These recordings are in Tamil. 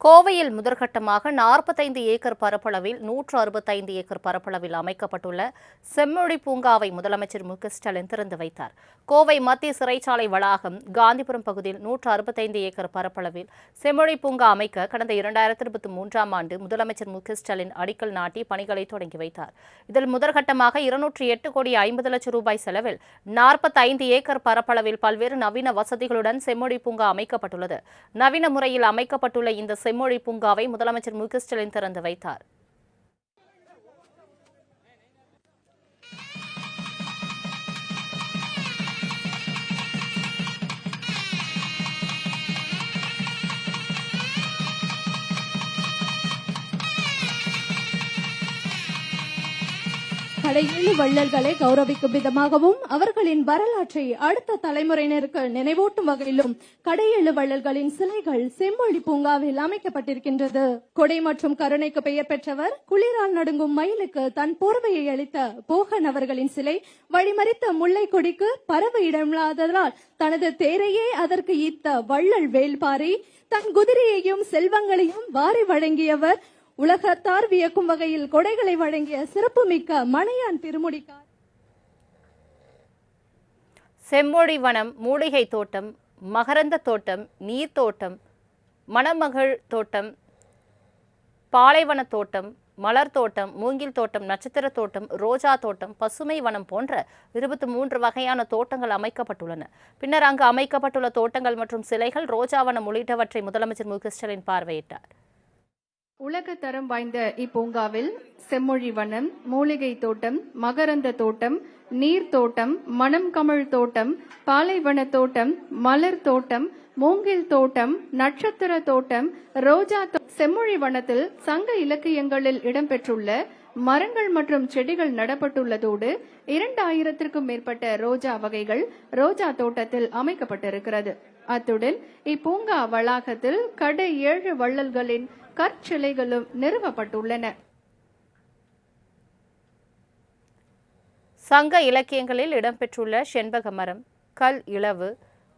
கோவையில் முதற்கட்டமாக 45 ஏக்கர் பரப்பளவில் 165 ஏக்கர் பரப்பளவில் அமைக்கப்பட்டுள்ள செம்மொழி பூங்காவை முதலமைச்சர் மு.க.ஸ்டாலின் திறந்து வைத்தார். கோவை மத்திய சிறைச்சாலை வளாகம் காந்திபுரம் பகுதியில் 165 ஏக்கர் பரப்பளவில் செம்மொழி பூங்கா அமைக்க கடந்த 2023ஆம் ஆண்டு முதலமைச்சர் மு.க.ஸ்டாலின் அடிக்கல் நாட்டி பணிகளை தொடங்கி வைத்தார். இதில் முதற்கட்டமாக 208 கோடி 50 லட்சம் ரூபாய் செலவில் 45 ஏக்கர் பரப்பளவில் பல்வேறு நவீன வசதிகளுடன் செம்மொழி பூங்கா அமைக்கப்பட்டுள்ளது. நவீன முறையில் அமைக்கப்பட்டுள்ள இந்த செம்மொழி பூங்காவை முதலமைச்சர் மு.க.ஸ்டாலின் திறந்து வைத்தார். கடையேழு வள்ளல்களை கௌரவிக்கும் விதமாகவும் அவர்களின் வரலாற்றை அடுத்த தலைமுறையினருக்கு நினைவூட்டும் வகையிலும் கடையேழு வள்ளல்களின் சிலைகள் செம்மொழி பூங்காவில் அமைக்கப்பட்டிருக்கின்றது. கொடை மற்றும் கருணைக்கு பெயர் பெற்றவர், குளிரால் நடுங்கும் மயிலுக்கு தன் போர்வையை அளித்த போகன் அவர்களின் சிலை, வழிமறித்த முல்லை கொடிக்கு பறவை இடமில்லாததால் தனது தேரையே அதற்கு ஈர்த்த வள்ளல் வேள்பாரி, தன் குதிரையையும் செல்வங்களையும் வாரி வழங்கியவர், உலகத்தார் வியக்கும் வகையில் கொடைகளை வழங்கிய சிறப்புமிக்க மணியான் திருமுடிக்கார். செம்மொழி வனம், மூலிகை தோட்டம், மகரந்த தோட்டம், நீர்த்தோட்டம், மணமகள் தோட்டம், பாலைவன தோட்டம், மலர் தோட்டம், மூங்கில் தோட்டம், நட்சத்திர தோட்டம், ரோஜா தோட்டம், பசுமை வனம் போன்ற 23 வகையான தோட்டங்கள் அமைக்கப்பட்டுள்ளன. பின்னர் அங்கு அமைக்கப்பட்டுள்ள தோட்டங்கள் மற்றும் சிலைகள், ரோஜா வனம் உள்ளிட்டவற்றை முதலமைச்சர் மு.க.ஸ்டாலின் பார்வையிட்டார். உலக தரம் வாய்ந்த இப்பூங்காவில் செம்மொழி வனம், மூலிகை தோட்டம், மகரந்த தோட்டம், நீர் தோட்டம், மணம் கமழ் தோட்டம், பாலைவன தோட்டம், மலர் தோட்டம், மூங்கில் தோட்டம், நட்சத்திர தோட்டம், ரோஜா செம்மொழி வனத்தில் சங்க இலக்கியங்களில் இடம்பெற்றுள்ள மரங்கள் மற்றும் செடிகள் நடப்பட்டுள்ளதோடு 2000க்கும் மேற்பட்ட ரோஜா வகைகள் ரோஜா தோட்டத்தில் அமைக்கப்பட்டிருக்கிறது. அத்துடன் இப்பூங்கா வளாகத்தில் கடை 7 வள்ளல்களின் கற்சிலைகளும் நிறுவப்பட்டுள்ளன. சங்க இலக்கியங்களில் இடம்பெற்றுள்ள செண்பக மரம், கல் இளவு,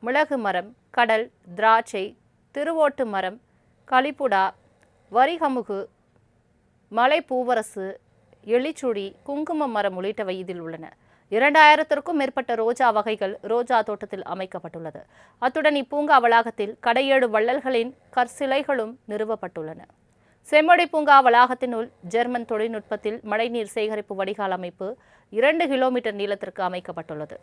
மிளகு மரம், கடல், திராட்சை, திருவோட்டு மரம், கலிப்புடா, வரிகமுகு, மலை பூவரசு, எலிச்சுழி, குங்கும மரம் உள்ளிட்டவை இதில் உள்ளன. 2000க்கும் மேற்பட்ட ரோஜா வகைகள் ரோஜா தோட்டத்தில் அமைக்கப்பட்டுள்ளது. அத்துடன் இப்பூங்கா வளாகத்தில் கடையேழு வள்ளல்களின் கற்சிலைகளும் நிறுவப்பட்டுள்ளன. செம்மொழி பூங்கா வளாகத்தினுள் ஜெர்மன் தொழில்நுட்பத்தில் மழைநீர் சேகரிப்பு வடிகால் அமைப்பு 2 கிலோமீட்டர் நீளத்திற்கு அமைக்கப்பட்டுள்ளது.